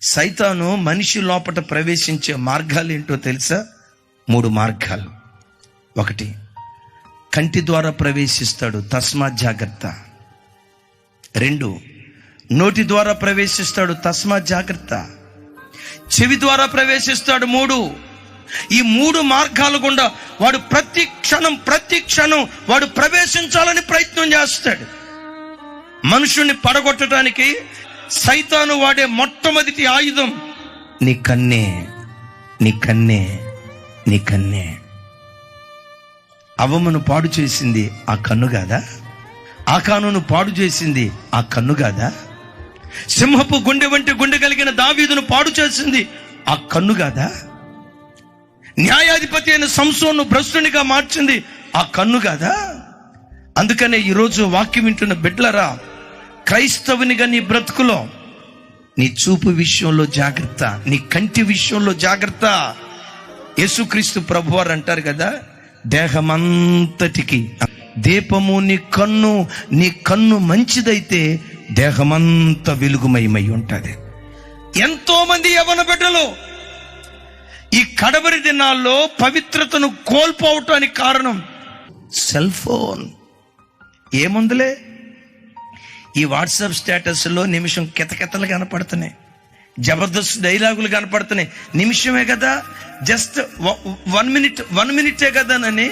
సైతాను మనిషి లోపట ప్రవేశించే మార్గాలు ఏంటో తెలుసా? 3 మార్గాలు. 1, కంటి ద్వారా ప్రవేశిస్తాడు, తస్మాత్ జాగ్రత్త. 2, నోటి ద్వారా ప్రవేశిస్తాడు, తస్మాత్ జాగ్రత్త. చెవి ద్వారా ప్రవేశిస్తాడు. 3, ఈ 3 మార్గాల గుండా వాడు ప్రతి క్షణం వాడు ప్రవేశించాలని ప్రయత్నం చేస్తాడు. మనుషుణ్ణి పడగొట్టడానికి సైతాను వాడే మొట్టమొదటి ఆయుధం నీ కన్నే. నీ కన్నే, నీ కన్నే. అవ్వమ్మను పాడు చేసింది ఆ కన్ను కాదా? ఆకానును పాడు చేసింది ఆ కన్ను కాదా? సింహపు గుండె వంటి గుండె కలిగిన దావీదును పాడు చేసింది ఆ కన్ను కాదా? న్యాయాధిపతి అయిన సంసోను భ్రష్టునిగా మార్చింది ఆ కన్ను కాదా? అందుకనే ఈరోజు వాక్యం వింటున్న బిడ్డలరా, క్రైస్తవునిగా నీ బ్రతుకులో నీ చూపు విషయంలో జాగ్రత్త, నీ కంటి విషయంలో జాగ్రత్త. యేసుక్రీస్తు ప్రభువారు అంటారు కదా, దేహమంతటికి దీపము నీ కన్ను మంచిదైతే దేహమంతా వెలుగుమయమై ఉంటుంది. ఎంతో మంది యవ్వన బిడ్డలు ఈ కడవరి దినాల్లో పవిత్రతను కోల్పోవటానికి కారణం సెల్ ఫోన్. ఏముందిలే, ఈ వాట్సాప్ స్టేటస్లో నిమిషం కితకితలు కనపడుతున్నాయి, జబర్దస్త్ డైలాగులు కనపడుతున్నాయి. నిమిషమే కదా, జస్ట్ 1 మినిటే కదానని